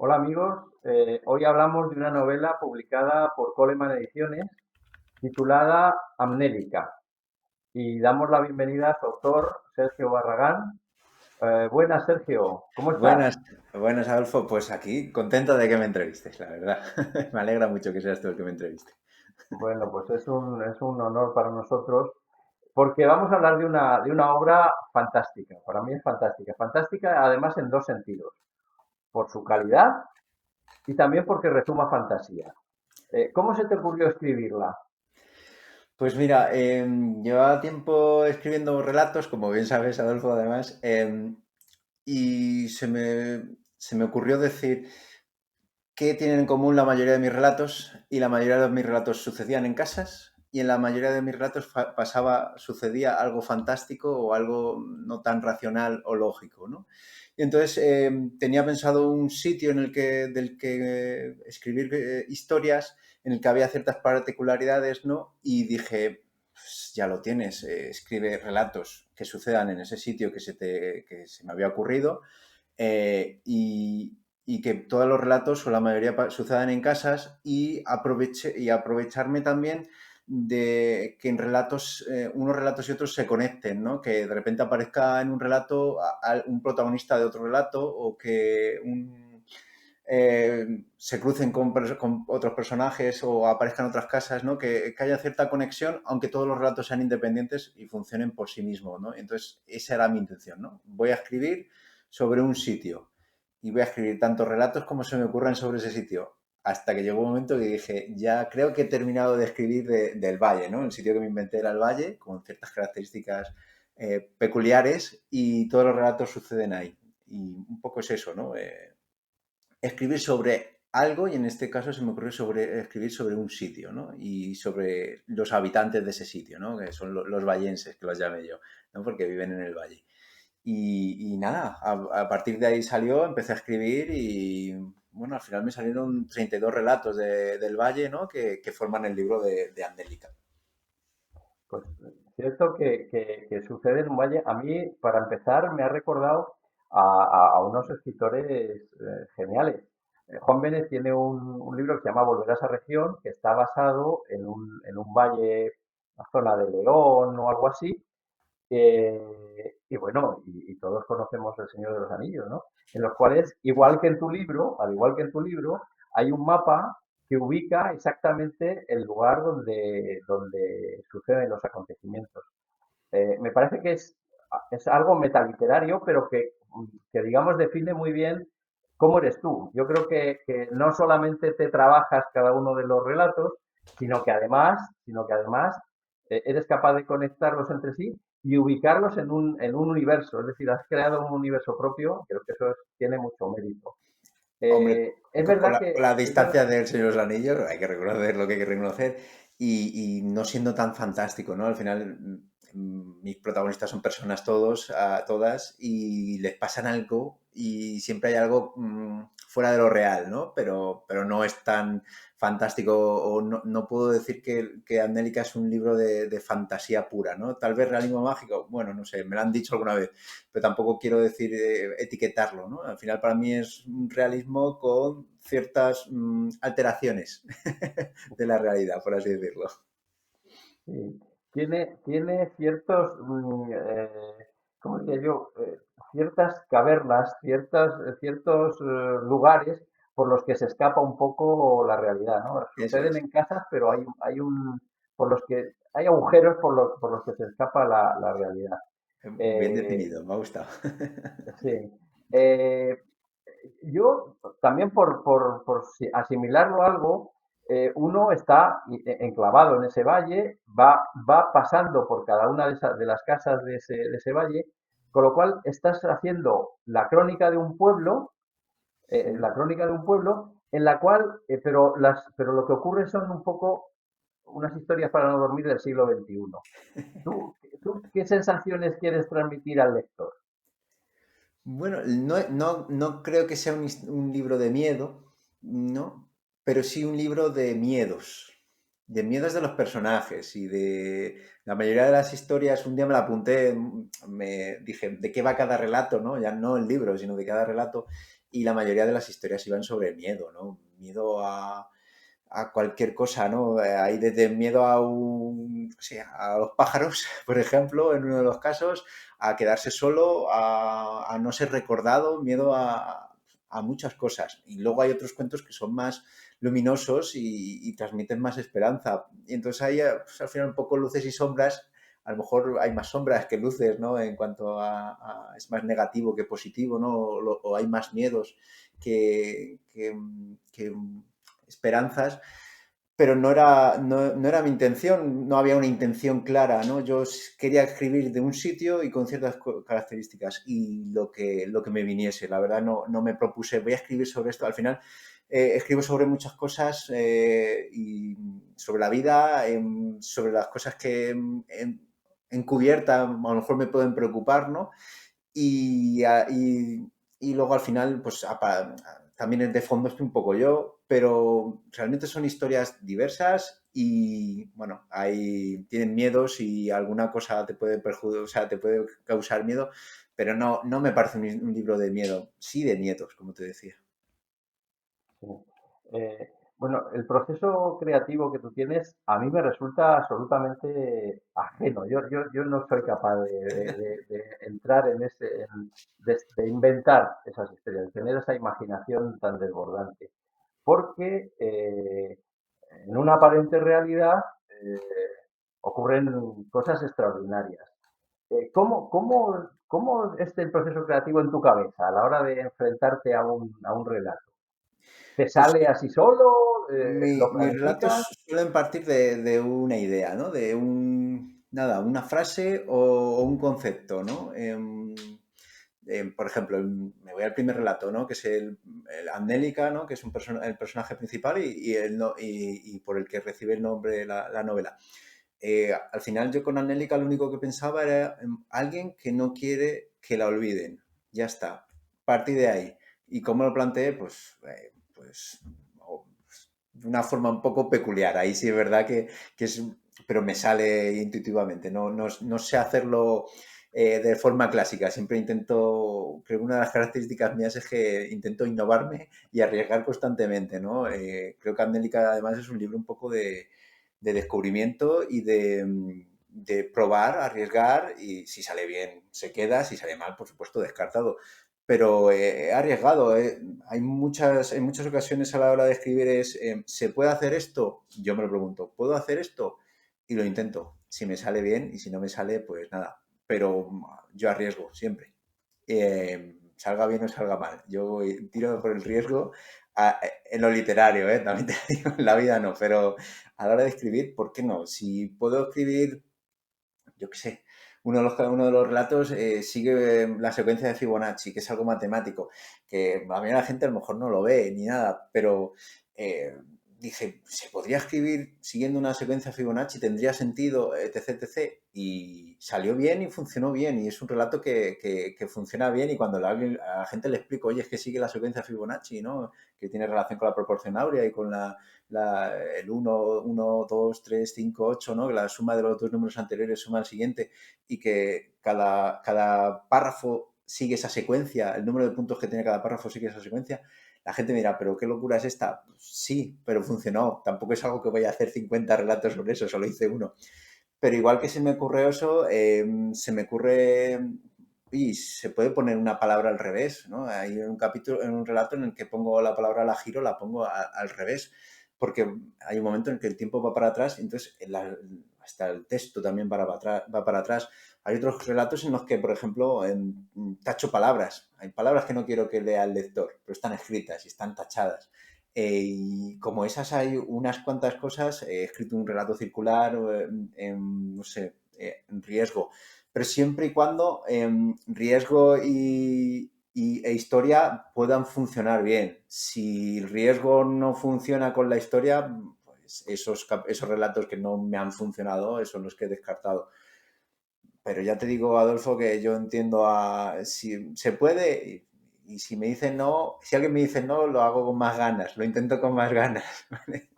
Hola amigos, hoy hablamos de una novela publicada por Coleman Ediciones titulada Amnélica y damos la bienvenida a su autor Sergio Barragán. Buenas Sergio, ¿cómo estás? Buenas, buenas Adolfo. Pues aquí contento de que me entrevistes, la verdad. Me alegra mucho que seas tú el que me entreviste. Bueno, pues es un honor para nosotros porque vamos a hablar de una obra fantástica. Para mí es fantástica. Fantástica además en dos sentidos, por su calidad y también porque resuma fantasía. ¿Cómo se te ocurrió escribirla? Pues mira, llevaba tiempo escribiendo relatos, como bien sabes, Adolfo, además, y se me ocurrió decir qué tienen en común la mayoría de mis relatos, y la mayoría de mis relatos sucedían en casas, y en la mayoría de mis relatos sucedía algo fantástico o algo no tan racional o lógico, ¿no? Y entonces tenía pensado un sitio del que escribir historias en el que había ciertas particularidades, ¿no? Y dije, pues ya lo tienes, escribe relatos que sucedan en ese sitio que se me había ocurrido, y que todos los relatos o la mayoría sucedan en casas, y aprovecharme también de que en relatos, unos relatos y otros se conecten, ¿no? Que de repente aparezca en un relato un protagonista de otro relato, o que se crucen con otros personajes o aparezcan otras casas, ¿no? Que haya cierta conexión, aunque todos los relatos sean independientes y funcionen por sí mismos, ¿no? Entonces, esa era mi intención, ¿no? Voy a escribir sobre un sitio y voy a escribir tantos relatos como se me ocurran sobre ese sitio. Hasta que llegó un momento que dije, ya creo que he terminado de escribir del Valle, ¿no? El sitio que me inventé era el Valle, con ciertas características peculiares, y todos los relatos suceden ahí. Y un poco es eso, ¿no? Escribir sobre algo, y en este caso se me ocurrió escribir sobre un sitio, ¿no? Y sobre los habitantes de ese sitio, ¿no? Que son los vallenses, que los llamé yo, ¿no? Porque viven en el valle. Y nada, a partir de ahí salió, empecé a escribir, y bueno, al final me salieron 32 relatos del Valle, ¿no? Que forman el libro de Andélica. Pues cierto que sucede en un valle. A mí, para empezar, me ha recordado a unos escritores geniales. Juan Vélez tiene un libro que se llama Volver a esa región, que está basado en un valle, una zona de León o algo así, y bueno, y todos conocemos El Señor de los Anillos, ¿no? En los cuales, igual que en tu libro, al igual que en tu libro, hay un mapa que ubica exactamente el lugar donde suceden los acontecimientos. Me parece que es algo metaliterario, pero que, digamos, define muy bien cómo eres tú. Yo creo que no solamente te trabajas cada uno de los relatos, sino que además eres capaz de conectarlos entre sí y ubicarlos en un universo. Es decir, has creado un universo propio. Creo que tiene mucho mérito. Hombre, Es con verdad con que, la es verdad, distancia del Señor de los Anillos, hay que reconocer lo que hay que reconocer, y no siendo tan fantástico, ¿no? Al final, mis protagonistas son personas todas, y les pasan algo, y siempre hay algo fuera de lo real, ¿no? Pero no es tan fantástico, o no puedo decir que Amnélica es un libro de fantasía pura, ¿no? Tal vez realismo mágico, bueno, no sé, me lo han dicho alguna vez, pero tampoco quiero decir etiquetarlo, ¿no? Al final para mí es un realismo con ciertas alteraciones de la realidad, por así decirlo. sí, tiene ciertos, ¿cómo diría yo? Ciertas cavernas, ciertos lugares por los que se escapa un poco la realidad, ¿no? Eso Suceden es. en casas, pero por los que hay agujeros por los que se escapa la realidad. Bien Eh, definido, me ha gustado. sí. Eh, yo también por asimilarlo a algo, uno está enclavado en ese valle, va pasando por cada una de las casas de ese valle, con lo cual estás haciendo la crónica de un pueblo en la cual, pero lo que ocurre son un poco unas historias para no dormir del siglo XXI. ¿Tú qué sensaciones quieres transmitir al lector? Bueno, no creo que sea un libro de miedo, ¿no? Pero sí un libro de miedos. de miedos de los personajes y de la mayoría de las historias. Un día me la apunté, me dije, ¿de qué va cada relato? ¿No? Ya no el libro, sino de cada relato. Y la mayoría de las historias iban sobre miedo, ¿no? Miedo a cualquier cosa, ¿no? Hay desde miedo a sí, a los pájaros, por ejemplo, en uno de los casos, a quedarse solo, a no ser recordado, miedo a muchas cosas. Y luego hay otros cuentos que son más luminosos y transmiten más esperanza. Y entonces hay, pues, al final, un poco luces y sombras. A lo mejor hay más sombras que luces, ¿no? En cuanto es más negativo que positivo, ¿no? O hay más miedos que esperanzas, pero no era mi intención, no había una intención clara, ¿no? Yo quería escribir de un sitio y con ciertas características y lo que me viniese. La verdad no me propuse, voy a escribir sobre esto. Al final escribo sobre muchas cosas y sobre la vida, sobre las cosas que encubierta a lo mejor me pueden preocupar, ¿no? Y, y luego al final, pues también de fondo estoy un poco yo, pero realmente son historias diversas y bueno, tienen miedos y alguna cosa te puede perjudicar, o sea, te puede causar miedo, pero no me parece un libro de miedo, sí de miedos, como te decía. Sí. Bueno, el proceso creativo que tú tienes a mí me resulta absolutamente ajeno. Yo no soy capaz de entrar en de inventar esas historias, de tener esa imaginación tan desbordante. Porque en una aparente realidad eh, ocurren cosas extraordinarias. ¿Cómo es el proceso creativo en tu cabeza a la hora de enfrentarte a un relato? ¿Te Pues sale así solo? ¿Lo mis planificas? relatos suelen partir de una idea, ¿no? De nada, una frase o un concepto, ¿no? Por ejemplo, me voy al primer relato, ¿no? Que es el Angélica, ¿no? Que es el personaje principal y por el que recibe el nombre la novela. Al final yo con Angélica lo único que pensaba era en alguien que no quiere que la olviden. Ya está. Partí de ahí. ¿Y cómo lo planteé? Pues de una forma un poco peculiar. Ahí sí es verdad que es, pero me sale intuitivamente. No sé hacerlo de forma clásica. Siempre intento, creo que una de las características mías es que intento innovarme y arriesgar constantemente, ¿no? Creo que Angélica además es un libro un poco de descubrimiento y de probar, arriesgar y si sale bien se queda, si sale mal, por supuesto, descartado. Pero he arriesgado. Hay muchas ocasiones a la hora de escribir ¿se puede hacer esto? Yo me lo pregunto, ¿puedo hacer esto? Y lo intento. Si me sale bien y si no me sale, pues nada. Pero yo arriesgo siempre. Salga bien o salga mal. Yo tiro por el riesgo en lo literario, también te digo, en la vida no, pero a la hora de escribir, ¿por qué no? Si puedo escribir, yo qué sé, uno de los relatos sigue la secuencia de Fibonacci, que es algo matemático, que a mí la gente a lo mejor no lo ve ni nada, pero eh, dije, ¿se podría escribir siguiendo una secuencia Fibonacci? ¿Tendría sentido? Etc, etc. Y salió bien y funcionó bien, y es un relato que funciona bien, y cuando a la gente le explico, oye, es que sigue la secuencia Fibonacci, ¿no? Que tiene relación con la proporción áurea y con el uno 2 3 5 8, ¿no? Que la suma de los dos números anteriores suma al siguiente y que cada párrafo sigue esa secuencia, el número de puntos que tiene cada párrafo sigue esa secuencia. La gente dirá, ¿pero qué locura es esta? Pues sí, pero funcionó. Tampoco es algo que vaya a hacer 50 relatos sobre eso, solo hice uno. Pero igual que se me ocurre eso, se me ocurre y se puede poner una palabra al revés, ¿no? Hay un capítulo, en un relato en el que pongo la palabra la giro, la pongo al revés, porque hay un momento en que el tiempo va para atrás, y entonces hasta el texto también va para atrás. Hay otros relatos en los que, por ejemplo, tacho palabras. Hay palabras que no quiero que lea el lector, pero están escritas y están tachadas. Y como esas hay unas cuantas cosas, he escrito un relato circular, no sé, en riesgo, pero siempre y cuando riesgo e historia puedan funcionar bien. Si el riesgo no funciona con la historia, pues esos relatos que no me han funcionado, esos son los que he descartado. Pero ya te digo, Adolfo, que yo entiendo si se puede y si me dicen no, si alguien me dice no, lo hago con más ganas, lo intento con más ganas. ¿Vale?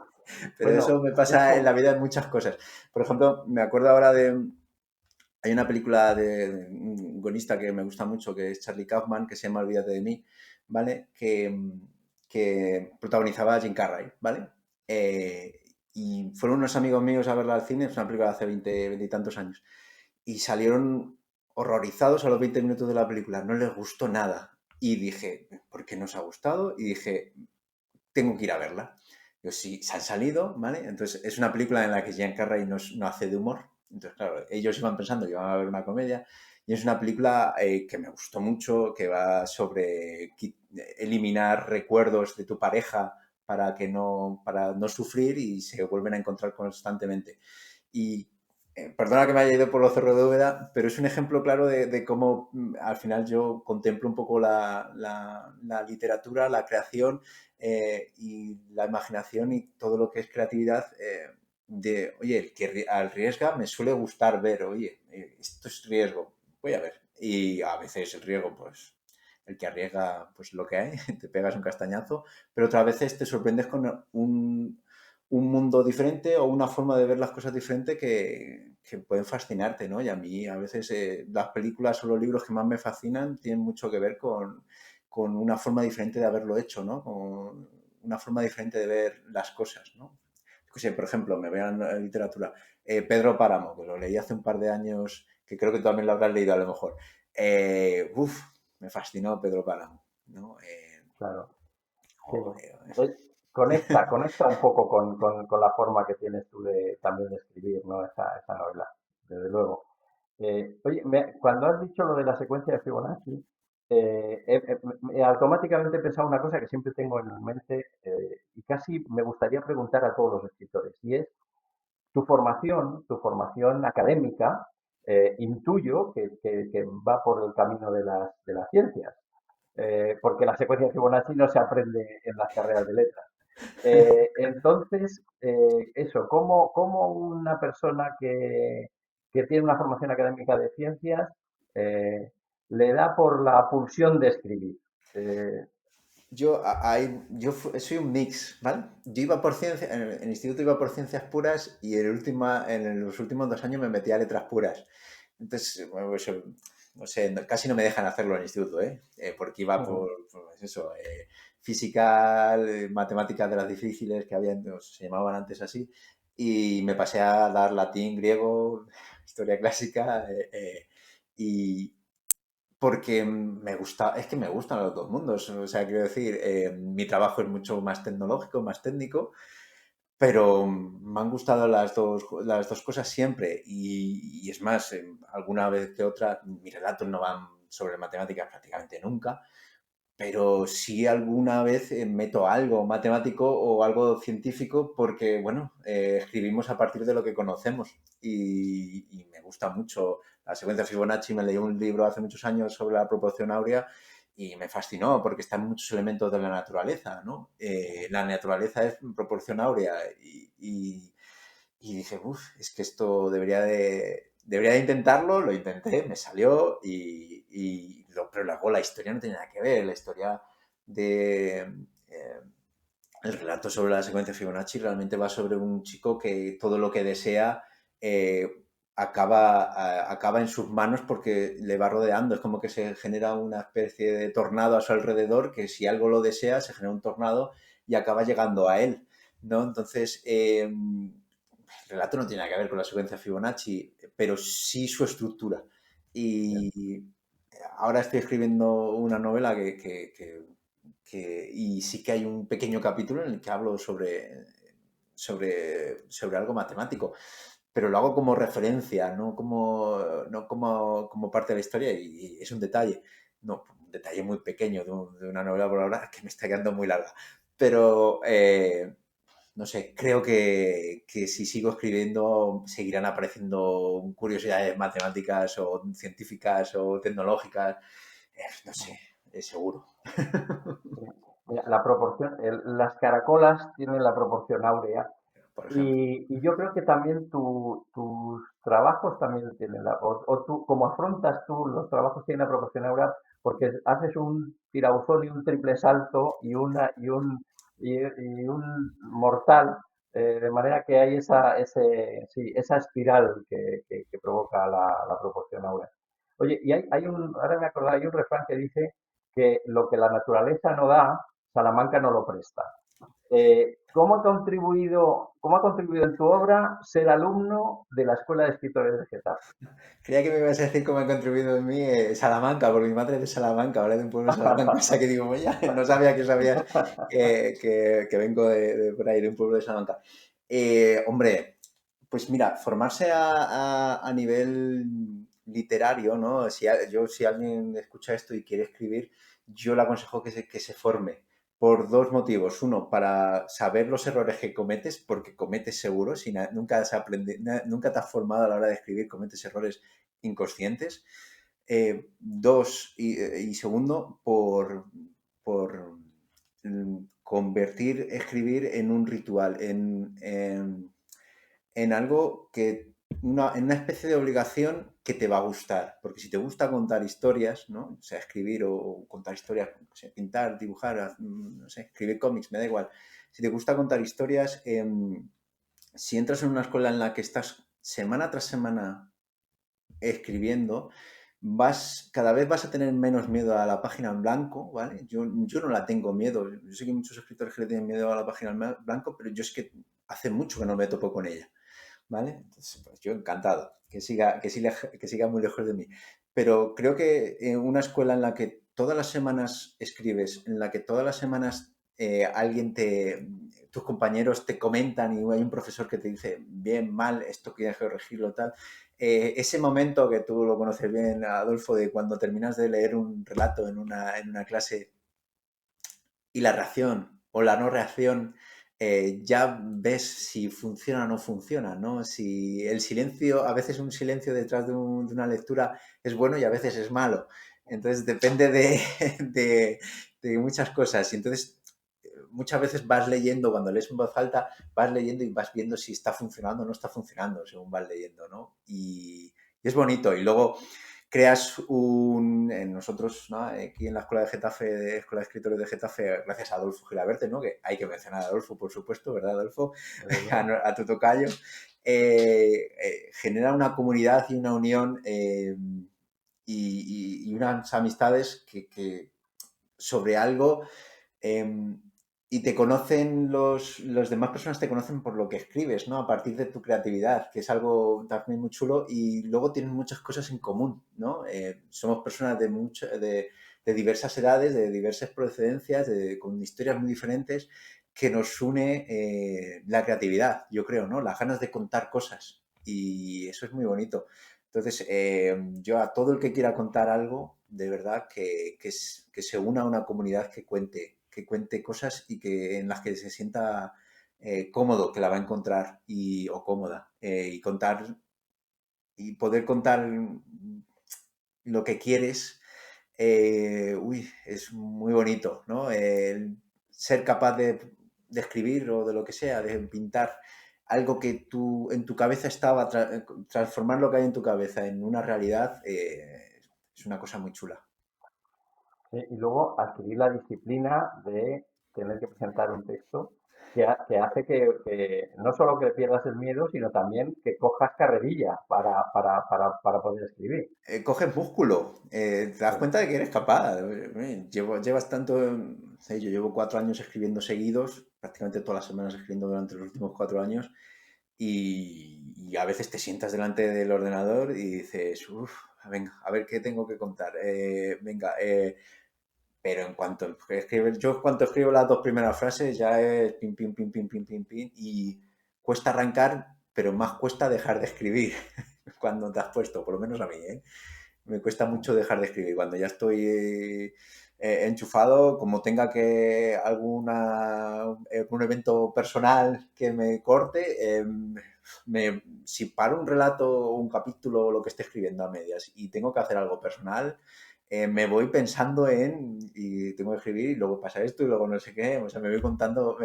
Pero eso Bueno, me pasa en la vida en muchas cosas. Por ejemplo, me acuerdo ahora de... Hay una película de un guionista que me gusta mucho, que es Charlie Kaufman, que se llama Olvídate de mí, ¿vale? Que protagonizaba a Jim Carrey, ¿vale? Y fueron unos amigos míos a verla al cine, es una película de hace 20 y tantos años, y salieron horrorizados a los 20 minutos de la película, no les gustó nada. Y dije, ¿por qué no os ha gustado? Y dije, tengo que ir a verla. Yo sí, se han salido, ¿vale? Entonces es una película en la que Jim Carrey no hace de humor. Entonces, claro, ellos iban pensando que iban a ver una comedia y es una película que me gustó mucho, que va sobre eliminar recuerdos de tu pareja para no sufrir y se vuelven a encontrar constantemente. Y perdona que me haya ido por los cerros de Úbeda, pero es un ejemplo claro de cómo al final yo contemplo un poco la literatura, la creación y la imaginación y todo lo que es creatividad de, oye, el que arriesga me suele gustar ver, oye, esto es riesgo, voy a ver. Y a veces el riesgo, pues, el que arriesga, pues lo que hay, te pegas un castañazo, pero otras veces te sorprendes con un mundo diferente o una forma de ver las cosas diferente que pueden fascinarte, ¿no? Y a mí a veces las películas o los libros que más me fascinan tienen mucho que ver con una forma diferente de haberlo hecho, ¿no? Con una forma diferente de ver las cosas, ¿no? Yo por ejemplo, me vean en literatura, Pedro Páramo, que lo leí hace un par de años, que creo que tú también lo habrás leído a lo mejor. Me fascinó Pedro Páramo, ¿no? claro. Sí. Joder. Conecta un poco con la forma que tienes tú de también de escribir, ¿no? Esa novela, desde luego. Oye, cuando has dicho lo de la secuencia de Fibonacci, automáticamente he pensado una cosa que siempre tengo en mente y casi me gustaría preguntar a todos los escritores, y es tu formación académica, intuyo que va por el camino de las ciencias, porque la secuencia de Fibonacci no se aprende en las carreras de letras. Entonces, eso, ¿cómo una persona que tiene una formación académica de ciencias le da por la pulsión de escribir? Eh, Soy un mix, ¿vale? Yo iba por ciencias, en el instituto iba por ciencias puras y en los últimos 2 años me metí a letras puras. Entonces, bueno, pues, no sé, casi no me dejan hacerlo en el instituto, ¿eh? Porque iba pues eso, física, matemáticas de las difíciles que había, se llamaban antes así, y me pasé a dar latín, griego, historia clásica, y, porque me gusta, es que me gustan los dos mundos. O sea, quiero decir, mi trabajo es mucho más tecnológico, más técnico, pero me han gustado las dos cosas siempre. Y es más, alguna vez que otra, mis relatos no van sobre matemáticas prácticamente nunca, pero sí alguna vez meto algo matemático o algo científico porque, bueno, escribimos a partir de lo que conocemos y me gusta mucho la secuencia Fibonacci. Me leí un libro hace muchos años sobre la proporción áurea y me fascinó porque están muchos elementos de la naturaleza, ¿no? La naturaleza es proporción áurea y dije, uff, es que esto debería de intentarlo, lo intenté, me salió pero luego la historia no tiene nada que ver, la historia de... eh, el relato sobre la secuencia Fibonacci realmente va sobre un chico que todo lo que desea acaba en sus manos porque le va rodeando. Es como que se genera una especie de tornado a su alrededor, que si algo lo desea, se genera un tornado y acaba llegando a él, ¿no? Entonces, el relato no tiene nada que ver con la secuencia Fibonacci, pero sí su estructura. Y ahora estoy escribiendo una novela y sí que hay un pequeño capítulo en el que hablo sobre algo matemático, pero lo hago como referencia, no como parte de la historia y es un detalle, no, un detalle muy pequeño de una novela por ahora que me está quedando muy larga, pero no sé, creo que si sigo escribiendo seguirán apareciendo curiosidades matemáticas o científicas o tecnológicas, no sé, es seguro. Mira, la proporción, las caracolas tienen la proporción áurea. Por ejemplo. Y yo creo que también tus trabajos también tienen o tú, como afrontas tú los trabajos tienen la proporción ahora, porque haces un tirabuzón y un triple salto y un mortal De manera que hay esa espiral que provoca la proporción áurea. Oye, y ahora me he acordado, hay un refrán que dice que lo que la naturaleza no da, Salamanca no lo presta. ¿Cómo ha contribuido en tu obra ser alumno de la Escuela de Escritores de Getafe? Creía que me ibas a decir cómo ha contribuido en mí Salamanca, porque mi madre es de Salamanca, ahora de un pueblo de Salamanca, o sea que digo, ya, no sabía que sabías que vengo de por ahí, de un pueblo de Salamanca. Hombre, pues mira, formarse a nivel literario, ¿no? Si alguien escucha esto y quiere escribir, yo le aconsejo que se forme por dos motivos. Uno, para saber los errores que cometes, porque cometes seguro, si nunca te has formado a la hora de escribir, cometes errores inconscientes. Dos, y segundo, por convertir escribir en un ritual, en algo en una especie de obligación que te va a gustar. Porque si te gusta contar historias, ¿no? O sea, escribir o contar historias, no sé, pintar, dibujar, no sé, escribir cómics, me da igual. Si te gusta contar historias, si entras en una escuela en la que estás semana tras semana escribiendo, cada vez vas a tener menos miedo a la página en blanco, ¿vale? Yo no la tengo miedo. Yo sé que hay muchos escritores que le tienen miedo a la página en blanco, pero yo es que hace mucho que no me topo con ella. ¿Vale? Entonces, pues yo encantado, que siga muy lejos de mí. Pero creo que una escuela en la que todas las semanas escribes, en la que todas las semanas tus compañeros te comentan y hay un profesor que te dice bien, mal, esto tienes que corregirlo, tal. Ese momento que tú lo conoces bien, Adolfo, de cuando terminas de leer un relato en una clase y la reacción o la no reacción, ya ves si funciona o no funciona, ¿no? Si el silencio, a veces un silencio detrás de una lectura es bueno y a veces es malo. Entonces depende de muchas cosas. Y entonces muchas veces vas leyendo, cuando lees en voz alta, vas leyendo y vas viendo si está funcionando o no está funcionando según vas leyendo, ¿no? Y es bonito. Y luego nosotros, ¿no? Aquí en la Escuela de Getafe, Escuela de Escritores de Getafe, gracias a Adolfo Gilaberte, ¿no? Que hay que mencionar a Adolfo, por supuesto, ¿verdad, Adolfo? A tu tocayo. Genera una comunidad y una unión y unas amistades que sobre algo eh, y te conocen los demás personas te conocen por lo que escribes, ¿no? A partir de tu creatividad, que es algo también muy chulo y luego tienen muchas cosas en común, ¿no? Somos personas de diversas edades, de diversas procedencias, con historias muy diferentes que nos une la creatividad, yo creo, ¿no? Las ganas de contar cosas y eso es muy bonito. Entonces, yo a todo el que quiera contar algo, de verdad, que se una a una comunidad que cuente cosas y en las que se sienta cómodo, que la va a encontrar o cómoda. Y poder contar lo que quieres, es muy bonito, ¿no? El ser capaz de escribir o de lo que sea, de pintar algo que en tu cabeza estaba, transformar lo que hay en tu cabeza en una realidad, es una cosa muy chula. Sí, y luego adquirir la disciplina de tener que presentar un texto que hace que no solo que pierdas el miedo, sino también que cojas carrerilla para poder escribir. Coges músculo, te das Sí, cuenta de que eres capaz. Llevas tanto, sé, yo llevo 4 años escribiendo seguidos, prácticamente todas las semanas escribiendo durante los últimos 4 años, y a veces te sientas delante del ordenador y dices, uff, venga, a ver qué tengo que contar. Venga, pero yo en cuanto escribo las dos primeras frases ya es pim, pim, pim, pim, pim, pim, pim, y cuesta arrancar, pero más cuesta dejar de escribir cuando te has puesto, por lo menos a mí, ¿eh? Me cuesta mucho dejar de escribir. Cuando ya estoy enchufado, como tenga algún evento personal que me corte, si paro un relato o un capítulo o lo que esté escribiendo a medias y tengo que hacer algo personal, me voy pensando y tengo que escribir y luego pasa esto y luego no sé qué, o sea, me voy contando,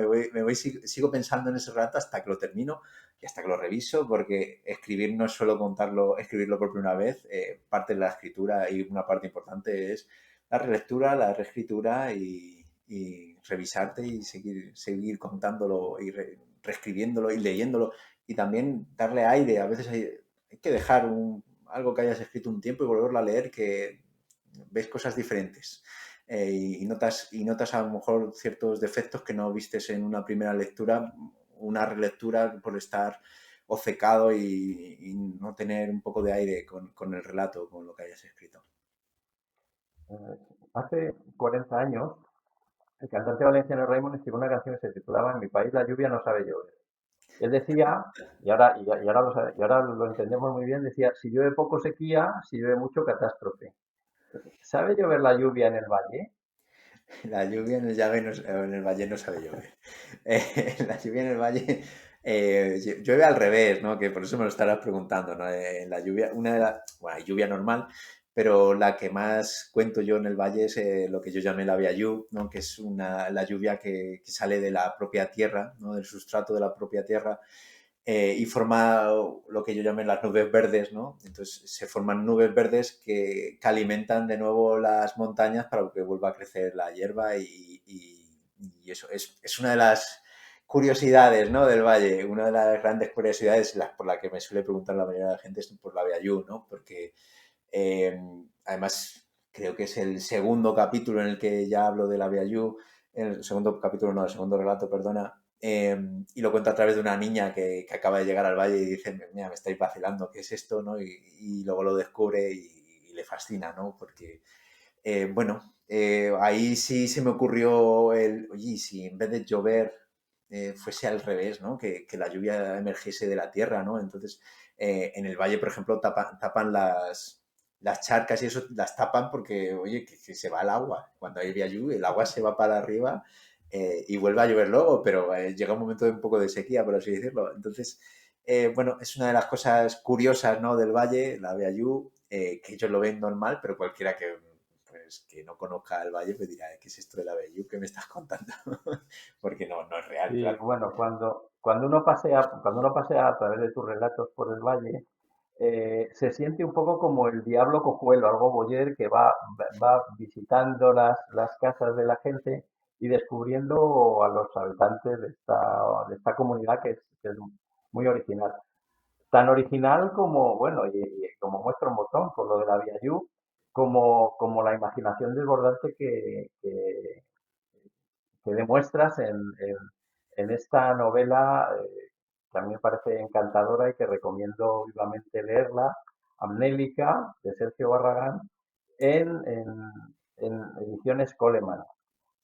sigo pensando en ese rato hasta que lo termino y hasta que lo reviso, porque escribir no es solo escribirlo por primera vez, parte de la escritura y una parte importante es la relectura, la reescritura y revisarte y seguir contándolo reescribiéndolo y leyéndolo y también darle aire. A veces hay que dejar algo que hayas escrito un tiempo y volverlo a leer que ves cosas diferentes. Y notas a lo mejor ciertos defectos que no vistes en una primera lectura, una relectura por estar obcecado y no tener un poco de aire con el relato, con lo que hayas escrito. Eh, Hace 40 años, el cantante valenciano Raimon escribió una canción que se titulaba En mi país la lluvia no sabe llover. Él decía, y ahora lo entendemos muy bien, decía, si llueve poco sequía, si llueve mucho catástrofe. ¿Sabe llover la lluvia en el valle? La lluvia en el valle no sabe llover. La lluvia en el valle llueve al revés, ¿no? Que por eso me lo estarás preguntando, ¿no? La lluvia, bueno, hay lluvia normal, pero la que más cuento yo en el valle es lo que yo llamé la Viallú, ¿no? Que es la lluvia que sale de la propia tierra, ¿no? Del sustrato de la propia tierra y forma lo que yo llamé las nubes verdes, ¿no? Entonces se forman nubes verdes que alimentan de nuevo las montañas para que vuelva a crecer la hierba y eso es una de las curiosidades, ¿no? Del valle. Una de las grandes curiosidades por la que me suele preguntar la mayoría de la gente es por la Viallú, ¿no? Porque eh, además creo que es el segundo capítulo en el que ya hablo de la Viallú, el segundo capítulo, no, el segundo relato, perdona, y lo cuento a través de una niña que acaba de llegar al valle y dice, mira, me estáis vacilando, ¿qué es esto? ¿No? Y luego lo descubre y le fascina, ¿no? Porque, bueno, ahí sí se me ocurrió oye, si en vez de llover fuese al revés, ¿no? Que la lluvia emergiese de la tierra, ¿no? Entonces, en el valle, por ejemplo, tapan las charcas y eso las tapan porque, oye, que se va el agua. Cuando hay lluvia, el agua se va para arriba y vuelve a llover luego, pero llega un momento de un poco de sequía, por así decirlo. Entonces, bueno, es una de las cosas curiosas, ¿no? Del valle, la Beayú, que ellos lo ven normal, pero cualquiera que no conozca el valle pues dirá, ¿qué es esto de la Beayú? ¿Qué me estás contando? Porque no es real, Sí, claro. bueno, cuando uno pasea a través de tus relatos por el valle, se siente un poco como el diablo cojuelo, algo boyer que va visitando las casas de la gente y descubriendo a los habitantes de esta comunidad que es muy original. Tan original como, bueno, y como muestra un botón con lo de la Viallú, como la imaginación desbordante que demuestras en esta novela, que a mí me parece encantadora y que recomiendo vivamente leerla, Amnélica, de Sergio Barragán, en, en, en ediciones Coleman.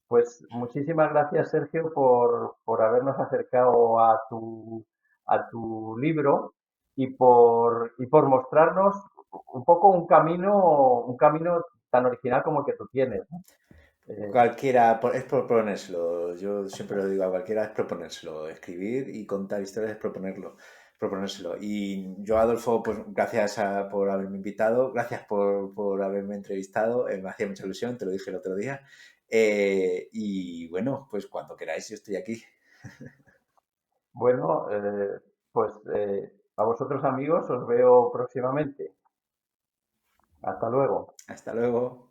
Pues muchísimas gracias, Sergio, por habernos acercado a tu libro y por mostrarnos un poco un camino tan original como el que tú tienes, ¿no? Eh, Cualquiera, es proponérselo. Yo siempre lo digo a cualquiera, es proponérselo. Escribir y contar historias es proponérselo. Y yo, Adolfo, pues gracias por haberme invitado, gracias por haberme entrevistado. Me hacía mucha ilusión, te lo dije el otro día. Y bueno, pues cuando queráis, yo estoy aquí. bueno, pues a vosotros amigos os veo próximamente. Hasta luego. Hasta luego.